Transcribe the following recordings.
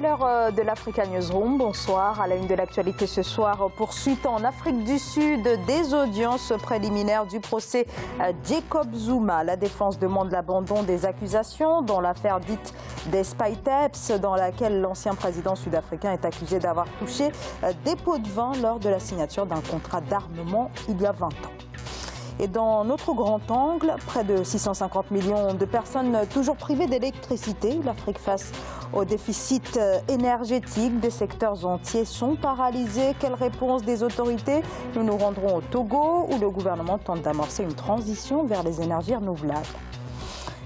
C'est l'heure de l'Africa Newsroom. Bonsoir. À la une de l'actualité ce soir, poursuite en Afrique du Sud des audiences préliminaires du procès Jacob Zuma. La défense demande l'abandon des accusations dans l'affaire dite des Spy Tapes, dans laquelle l'ancien président sud-africain est accusé d'avoir touché des pots de vin lors de la signature d'un contrat d'armement il y a 20 ans. Et dans notre grand angle, près de 650 millions de personnes toujours privées d'électricité. L'Afrique face au déficit énergétique, des secteurs entiers sont paralysés. Quelle réponse des autorités? Nous nous rendrons au Togo où le gouvernement tente d'amorcer une transition vers les énergies renouvelables.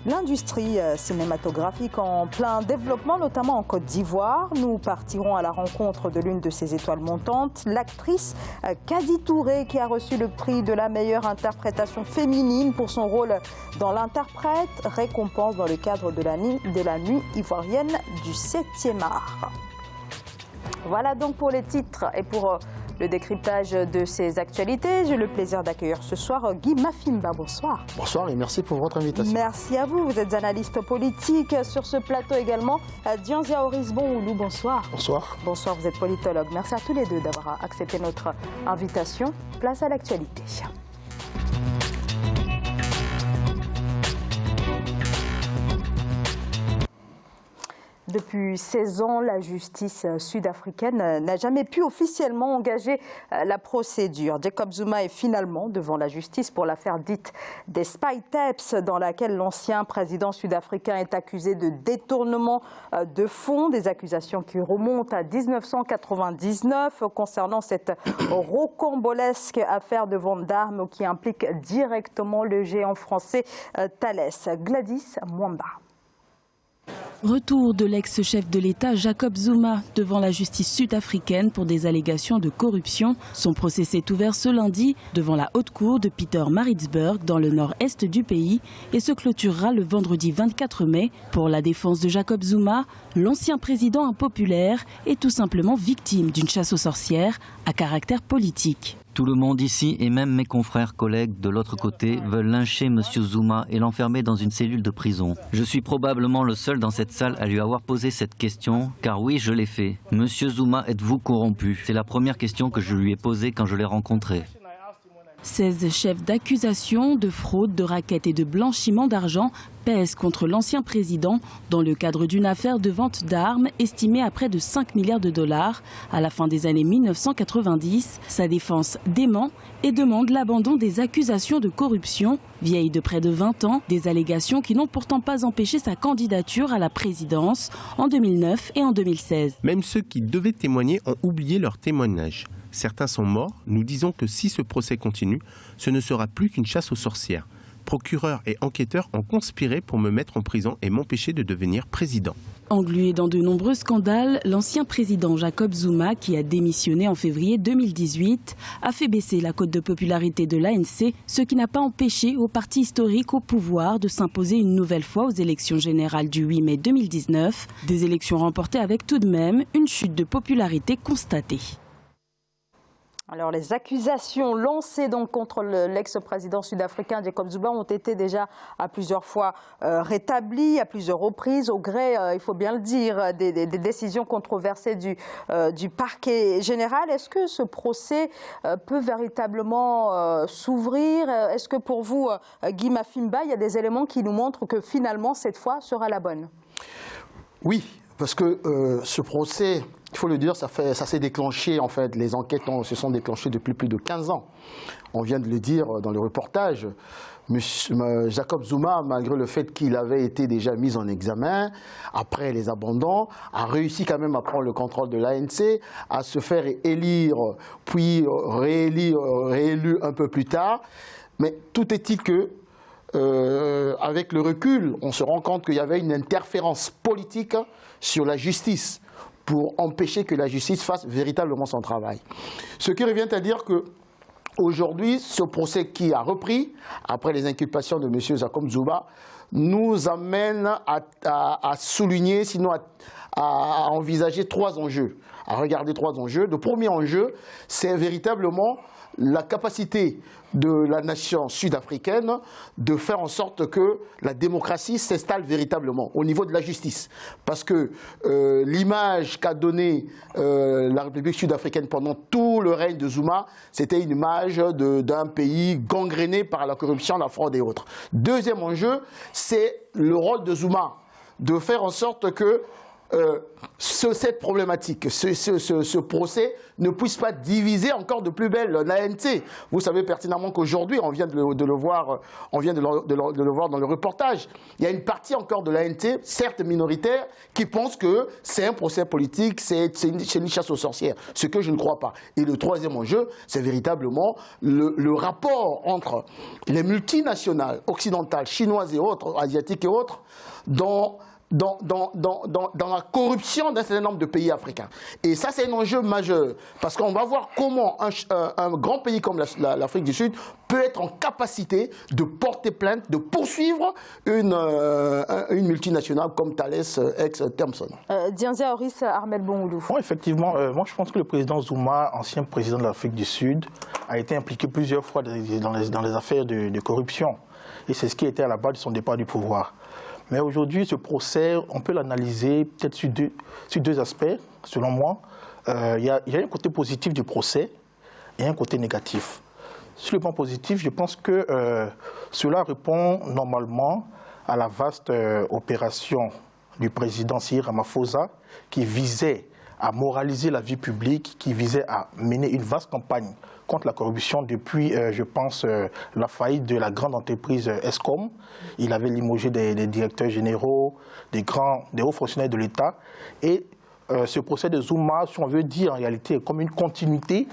L'industrie cinématographique en plein développement, notamment en Côte d'Ivoire. Nous partirons à la rencontre de l'une de ses étoiles montantes, l'actrice Kadi Touré, qui a reçu le prix de la meilleure interprétation féminine pour son rôle dans L'Interprète, récompense dans le cadre de la nuit ivoirienne du 7e art. Voilà donc pour les titres et pour le décryptage de ces actualités. J'ai le plaisir d'accueillir ce soir Guy Mafimba. Bonsoir. Bonsoir et merci pour votre invitation. Merci à vous. Vous êtes analyste politique. Sur ce plateau également, Dianzia Orisbon-Oulou. Bonsoir. Bonsoir. Bonsoir, vous êtes politologue. Merci à tous les deux d'avoir accepté notre invitation. Place à l'actualité. Depuis 16 ans, la justice sud-africaine n'a jamais pu officiellement engager la procédure. Jacob Zuma est finalement devant la justice pour l'affaire dite des Spy Tapes, dans laquelle l'ancien président sud-africain est accusé de détournement de fonds, des accusations qui remontent à 1999 concernant cette rocambolesque affaire de vente d'armes qui implique directement le géant français Thales. Gladys Mwamba. Retour de l'ex-chef de l'État Jacob Zuma devant la justice sud-africaine pour des allégations de corruption. Son procès s'est ouvert ce lundi devant la haute cour de Pietermaritzburg dans le nord-est du pays et se clôturera le vendredi 24 mai. Pour la défense de Jacob Zuma, l'ancien président impopulaire est tout simplement victime d'une chasse aux sorcières à caractère politique. Tout le monde ici et même mes confrères collègues de l'autre côté veulent lyncher M. Zuma et l'enfermer dans une cellule de prison. Je suis probablement le seul dans cette salle à lui avoir posé cette question, car oui, je l'ai fait. Monsieur Zuma, êtes-vous corrompu? C'est la première question que je lui ai posée quand je l'ai rencontré. 16 chefs d'accusation de fraude, de racket et de blanchiment d'argent pèsent contre l'ancien président dans le cadre d'une affaire de vente d'armes estimée à près de 5 milliards de dollars à la fin des années 1990. Sa défense dément et demande l'abandon des accusations de corruption, vieilles de près de 20 ans, des allégations qui n'ont pourtant pas empêché sa candidature à la présidence en 2009 et en 2016. Même ceux qui devaient témoigner ont oublié leur témoignage. Certains sont morts. Nous disons que si ce procès continue, ce ne sera plus qu'une chasse aux sorcières. Procureurs et enquêteurs ont conspiré pour me mettre en prison et m'empêcher de devenir président. Englué dans de nombreux scandales, l'ancien président Jacob Zuma, qui a démissionné en février 2018, a fait baisser la cote de popularité de l'ANC, ce qui n'a pas empêché au parti historique au pouvoir de s'imposer une nouvelle fois aux élections générales du 8 mai 2019. Des élections remportées avec tout de même une chute de popularité constatée. Alors, les accusations lancées donc contre l'ex-président sud-africain Jacob Zuma ont été déjà à plusieurs fois rétablies, à plusieurs reprises, au gré, il faut bien le dire, des décisions controversées du parquet général. Est-ce que ce procès peut véritablement s'ouvrir? Est-ce que pour vous, Guy Mafimba, il y a des éléments qui nous montrent que finalement, cette fois sera la bonne? Oui, parce que ce procès, il faut le dire, ça s'est déclenché, en fait, les enquêtes se sont déclenchées depuis plus de 15 ans. On vient de le dire dans le reportage. Jacob Zuma, malgré le fait qu'il avait été déjà mis en examen, après les abandons, a réussi quand même à prendre le contrôle de l'ANC, à se faire élire, puis réélu un peu plus tard. Mais tout est-il que, avec le recul, on se rend compte qu'il y avait une interférence politique sur la justice pour empêcher que la justice fasse véritablement son travail. Ce qui revient à dire que aujourd'hui, ce procès qui a repris, après les inculpations de M. Jacob Zuma, nous amène à souligner, sinon à envisager trois enjeux, à regarder trois enjeux. Le premier enjeu, c'est véritablement la capacité de la nation sud-africaine de faire en sorte que la démocratie s'installe véritablement au niveau de la justice. Parce que l'image qu'a donnée la République sud-africaine pendant tout le règne de Zuma, c'était une image d'un pays gangréné par la corruption, la fraude et autres. Deuxième enjeu, c'est le rôle de Zuma, de faire en sorte que cette problématique, ce procès ne puisse pas diviser encore de plus belle l'ANC. Vous savez pertinemment qu'aujourd'hui, on vient de le voir dans le reportage, il y a une partie encore de l'ANC, certes minoritaire, qui pense que c'est un procès politique, c'est une chasse aux sorcières, ce que je ne crois pas. Et le troisième enjeu, c'est véritablement le rapport entre les multinationales occidentales, chinoises et autres, asiatiques et autres, dans la corruption d'un certain nombre de pays africains. Et ça, c'est un enjeu majeur, parce qu'on va voir comment un grand pays comme l'Afrique du Sud peut être en capacité de porter plainte, de poursuivre une multinationale comme Thales, ex-Thomson. Dianzia Horis Armel Bongoulou. Bon, effectivement, moi je pense que le président Zuma, ancien président de l'Afrique du Sud, a été impliqué plusieurs fois dans les affaires de corruption. Et c'est ce qui était à la base de son départ du pouvoir. Mais aujourd'hui, ce procès, on peut l'analyser peut-être sur deux aspects, selon moi. Il y a un côté positif du procès et un côté négatif. Sur le plan positif, je pense que cela répond normalement à la vaste opération du président Cyril Ramaphosa qui visait à moraliser la vie publique, qui visait à mener une vaste campagne contre la corruption depuis, je pense, la faillite de la grande entreprise Eskom. Il avait limogé des directeurs généraux, des hauts fonctionnaires de l'État. Et ce procès de Zuma, si on veut dire en réalité, est comme une continuité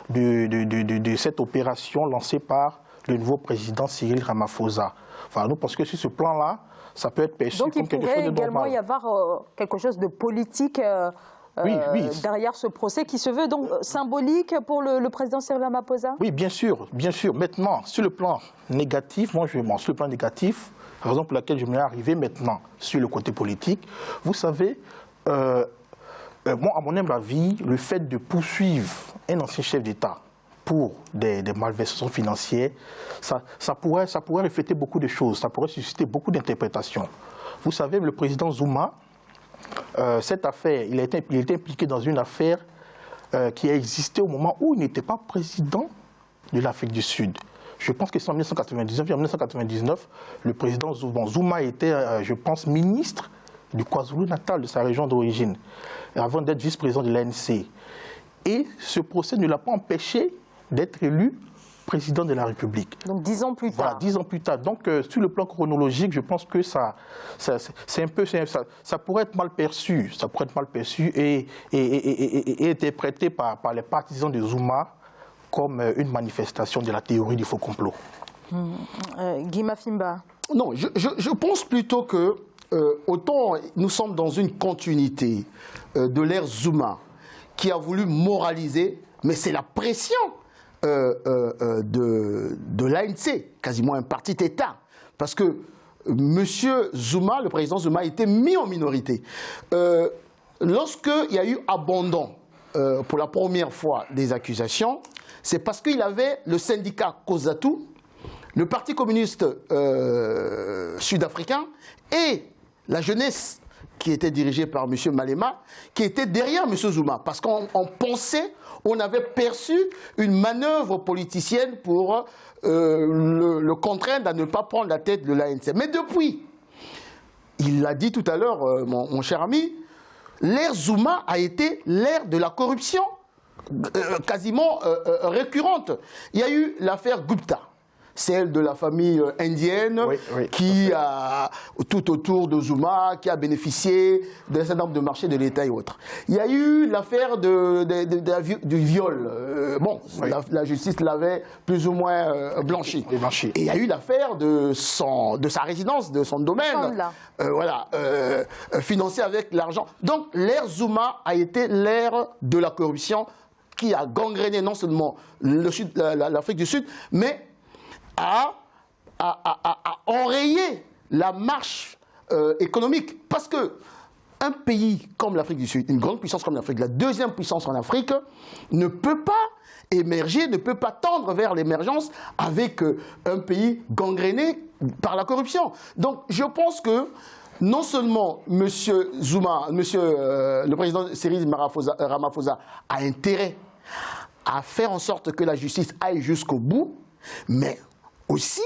de cette opération lancée par le nouveau président Cyril Ramaphosa. Enfin, nous, parce que sur ce plan-là, ça peut être perçu comme quelque chose de normal. Donc il pourrait également y avoir quelque chose de politique oui. derrière ce procès qui se veut donc symbolique pour le président Cyril Ramaphosa? Oui, bien sûr, bien sûr. Maintenant, sur le plan négatif, sur le plan négatif, la raison pour laquelle je me suis arrivé maintenant sur le côté politique, vous savez, moi, à mon humble avis, le fait de poursuivre un ancien chef d'État pour des malversations financières, ça pourrait refléter beaucoup de choses, ça pourrait susciter beaucoup d'interprétations. Vous savez, le président Zuma, cette affaire, il était impliqué dans une affaire qui a existé au moment où il n'était pas président de l'Afrique du Sud. Je pense que c'est en 1999. En 1999, le président Zuma était, je pense, ministre du KwaZulu-Natal, de sa région d'origine, avant d'être vice-président de l'ANC. Et ce procès ne l'a pas empêché d'être élu président de la République. Donc 10 ans plus tard. Voilà, 10 ans plus tard. Donc sur le plan chronologique, je pense que ça pourrait être mal perçu. Ça pourrait être mal perçu et interprété par les partisans de Zuma comme une manifestation de la théorie du faux complot. Guy Mafimba. Non, je pense plutôt que autant nous sommes dans une continuité de l'ère Zuma qui a voulu moraliser, mais c'est la pression de l'ANC, quasiment un parti d'État. Parce que M. Zuma, le président Zuma, a été mis en minorité. Lorsqu'il y a eu abandon pour la première fois des accusations, c'est parce qu'il avait le syndicat COSATU, le Parti communiste sud-africain et la jeunesse qui était dirigée par M. Malema, qui était derrière M. Zuma. Parce qu'on pensait, on avait perçu une manœuvre politicienne pour le contraindre à ne pas prendre la tête de l'ANC. Mais depuis, il l'a dit tout à l'heure, mon cher ami, l'ère Zuma a été l'ère de la corruption quasiment récurrente. Il y a eu l'affaire Gupta, celle de la famille indienne qui a, tout autour de Zuma, qui a bénéficié d'un certain nombre de marchés de l'État et autres. Il y a eu l'affaire du viol. La justice l'avait plus ou moins blanchi. Et il y a eu l'affaire de sa résidence, de son domaine, financé avec l'argent. Donc l'ère Zuma a été l'ère de la corruption qui a gangréné non seulement l'Afrique du Sud, mais à enrayer la marche économique. Parce que un pays comme l'Afrique du Sud, une grande puissance comme l'Afrique, la deuxième puissance en Afrique, ne peut pas émerger, ne peut pas tendre vers l'émergence avec un pays gangréné par la corruption. Donc je pense que non seulement M. Zuma, le président Cyril Ramaphosa a intérêt à faire en sorte que la justice aille jusqu'au bout, mais aussi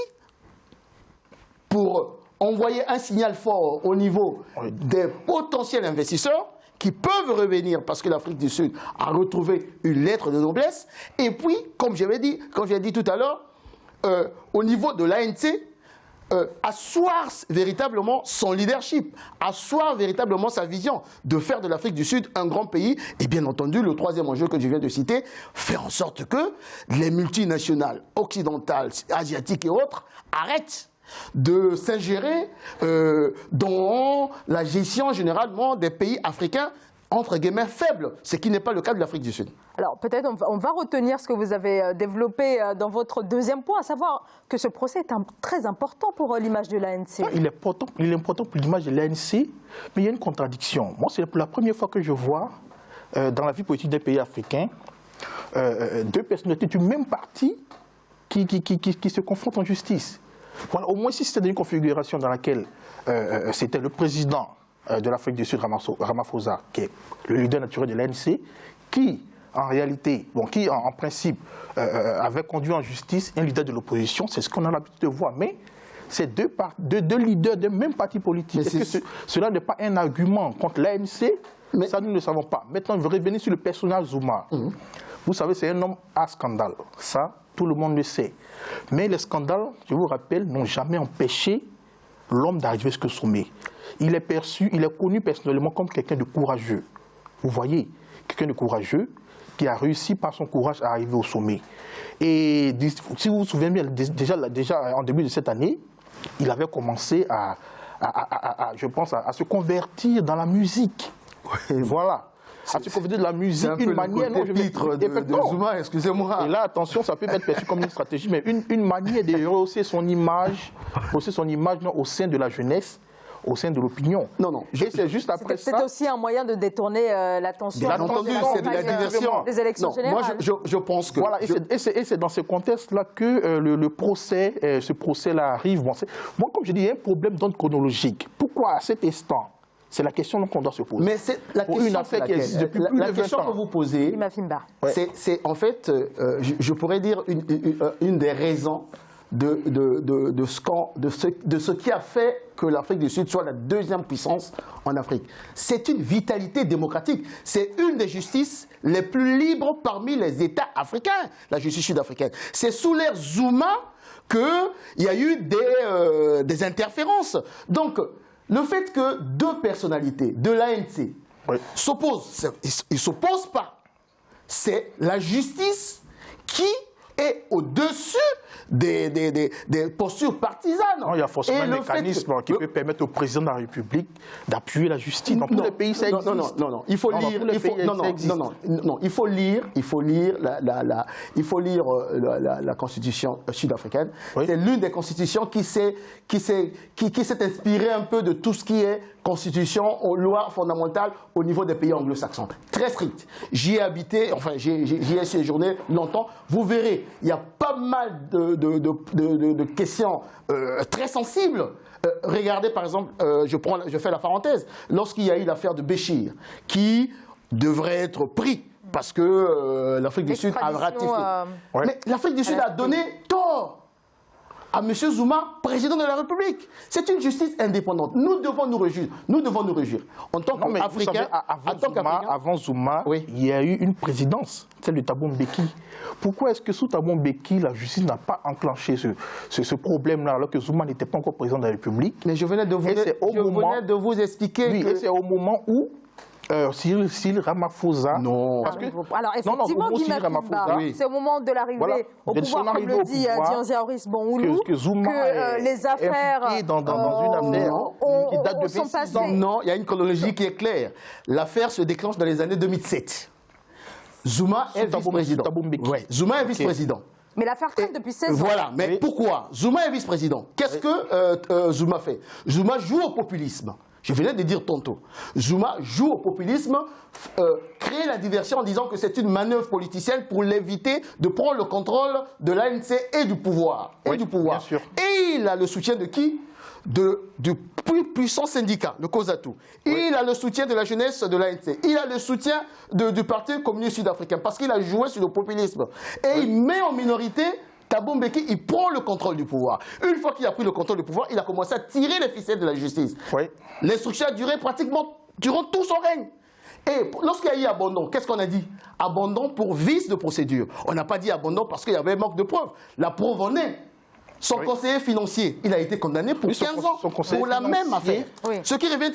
pour envoyer un signal fort au niveau des potentiels investisseurs qui peuvent revenir parce que l'Afrique du Sud a retrouvé une lettre de noblesse. Et puis, comme j'ai dit tout à l'heure, au niveau de l'ANC, asseoir véritablement son leadership, asseoir véritablement sa vision de faire de l'Afrique du Sud un grand pays. Et bien entendu, le troisième enjeu que je viens de citer, faire en sorte que les multinationales occidentales, asiatiques et autres arrêtent de s'ingérer dans la gestion généralement des pays africains entre guillemets faibles, ce qui n'est pas le cas de l'Afrique du Sud. Alors peut-être on va retenir ce que vous avez développé dans votre deuxième point, à savoir que ce procès est très important pour l'image de l'ANC. Il est important pour l'image de l'ANC, mais il y a une contradiction. Moi, c'est la première fois que je vois dans la vie politique des pays africains deux personnalités du même parti qui se confrontent en justice. Voilà, au moins si c'était une configuration dans laquelle c'était le président de l'Afrique du Sud, Ramaphosa, qui est le leader naturel de l'ANC, qui en réalité, qui en principe avait conduit en justice un leader de l'opposition, c'est ce qu'on a l'habitude de voir, mais c'est deux leaders d'un même parti politique. Est-ce que cela n'est pas un argument contre l'ANC? Ça, nous ne le savons pas. Maintenant, je vais revenir sur le personnage Zuma. Vous savez, c'est un homme à scandale. Ça, tout le monde le sait. Mais les scandales, je vous rappelle, n'ont jamais empêché l'homme d'arriver jusqu'au sommet. Il est connu personnellement comme quelqu'un de courageux. Vous voyez, quelqu'un de courageux qui a réussi par son courage à arriver au sommet. Et si vous vous souvenez bien, déjà en début de cette année, il avait commencé je pense, à se convertir dans la musique. Voilà. À se convertir de la musique, une manière de Zuma, excusez-moi. Et là, attention, ça peut être perçu comme une stratégie, mais une manière de rehausser son image au sein de la jeunesse, au sein de l'opinion. Non. C'est juste après ça. C'est aussi un moyen de détourner l'attention. C'est de la diversion. Des élections générales. Moi, je pense que. Voilà, et c'est dans ce contexte-là que ce procès-là arrive. Moi, comme je dis, il y a un problème d'ordre chronologique. Pourquoi à cet instant? C'est la question qu'on doit se poser. Mais c'est la question, une affaire qui existe depuis plus de 20 ans. La question que vous posez, c'est en fait, je pourrais dire, une des raisons de ce qui a fait que l'Afrique du Sud soit la deuxième puissance en Afrique. C'est une vitalité démocratique. C'est une des justices les plus libres parmi les États africains, la justice sud-africaine. C'est sous l'ère Zuma qu'il y a eu des interférences. Donc, le fait que deux personnalités de l'ANC s'opposent, ils ne s'opposent pas. C'est la justice qui est au-dessus des postures partisanes. Non, il y a forcément un mécanisme qui peut permettre au président de la République d'appuyer la justice. Dans tous les pays, ça existe. Non. Il faut lire. Il faut lire la Constitution sud-africaine. Oui. C'est l'une des constitutions qui s'est inspirée un peu de tout ce qui est constitution aux lois fondamentales au niveau des pays anglo-saxons. Très strict. J'y ai habité, enfin j'y ai séjourné longtemps. Vous verrez, il y a pas mal de questions très sensibles. Regardez par exemple, je fais la parenthèse, lorsqu'il y a eu l'affaire de Béchir, qui devrait être pris parce que l'Afrique du Sud a ratifié. Mais l'Afrique du Sud a donné tort à M. Zuma, président de la République. C'est une justice indépendante. Nous devons nous réjouir. En tant qu'Africains, avant Zuma, il y a eu une présidence, celle de Thabo Mbeki. Pourquoi est-ce que sous Thabo Mbeki, la justice n'a pas enclenché ce problème-là, alors que Zuma n'était pas encore président de la République? Mais je venais de vous expliquer que... et c'est au moment où Cyril Ramaphosa. Non. Alors effectivement, c'est au moment de l'arrivée au pouvoir, comme le dit Dianziaoris Bongoulou, que les affaires dans une affaire qui date de 26 ans. Non, il y a une chronologie qui est claire. L'affaire se déclenche dans les années 2007. Zuma est vice-président. Zuma est vice-président. Mais l'affaire traîne depuis 16 ans. Voilà, mais pourquoi? Zuma est vice-président. Qu'est-ce que Zuma fait? Zuma joue au populisme. Je venais de dire tantôt, Zuma joue au populisme, crée la diversion en disant que c'est une manœuvre politicienne pour l'éviter de prendre le contrôle de l'ANC et du pouvoir. Bien sûr. Et il a le soutien de qui? Du plus puissant syndicat, le COSATU. Il a le soutien de la jeunesse de l'ANC. Il a le soutien du Parti communiste sud-africain parce qu'il a joué sur le populisme. Et il met en minorité Thabo Mbeki, il prend le contrôle du pouvoir. Une fois qu'il a pris le contrôle du pouvoir, il a commencé à tirer les ficelles de la justice. L'instruction a duré pratiquement durant tout son règne. Et lorsqu'il y a eu abandon, qu'est-ce qu'on a dit? Abandon pour vice de procédure. On n'a pas dit abandon parce qu'il y avait manque de preuves. La preuve en est. Son conseiller financier, il a été condamné pour 15 ans pour la même affaire. Ce qui revient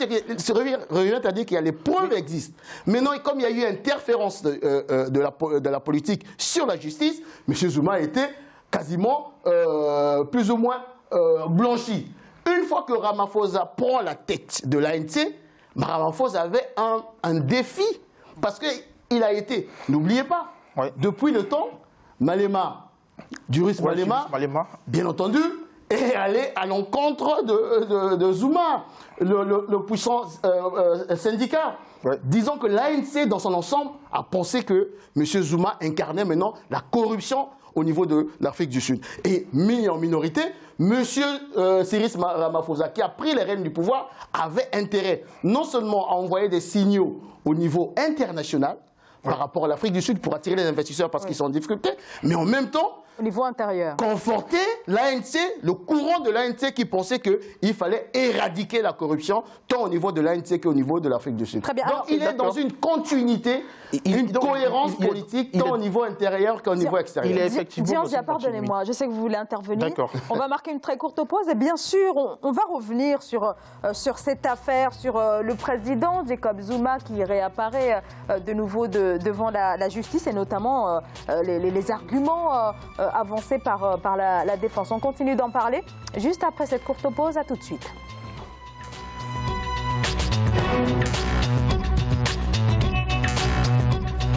à dire qu'il y a les preuves existent. Maintenant, comme il y a eu interférence de la politique sur la justice, M. Zuma a été quasiment plus ou moins blanchi. Une fois que Ramaphosa prend la tête de l'ANC, Ramaphosa avait un défi parce qu'il a été, n'oubliez pas, depuis le temps, Malema, Juris Malema, bien entendu, est allé à l'encontre de Zuma, le puissant syndicat. Disons que l'ANC, dans son ensemble, a pensé que M. Zuma incarnait maintenant la corruption au niveau de l'Afrique du Sud. Et mis en minorité, M. Cyril Ramaphosa, qui a pris les rênes du pouvoir, avait intérêt non seulement à envoyer des signaux au niveau international par rapport à l'Afrique du Sud pour attirer les investisseurs parce qu'ils sont en difficulté, mais en même temps, au niveau intérieur, conforter l'ANC, le courant de l'ANC qui pensait qu'il fallait éradiquer la corruption, tant au niveau de l'ANC qu'au niveau de l'Afrique du Sud. Très bien. Donc alors, il est dans une continuité, une cohérence politique, tant au niveau intérieur qu'au niveau extérieur. Il est effectivement. Pardonnez-moi, je sais que vous voulez intervenir. D'accord. On va marquer une très courte pause et bien sûr, on va revenir sur cette affaire, sur le président Jacob Zuma qui réapparaît de nouveau devant la justice et notamment les arguments avancés par la défense. On continue d'en parler juste après cette courte pause. À tout de suite.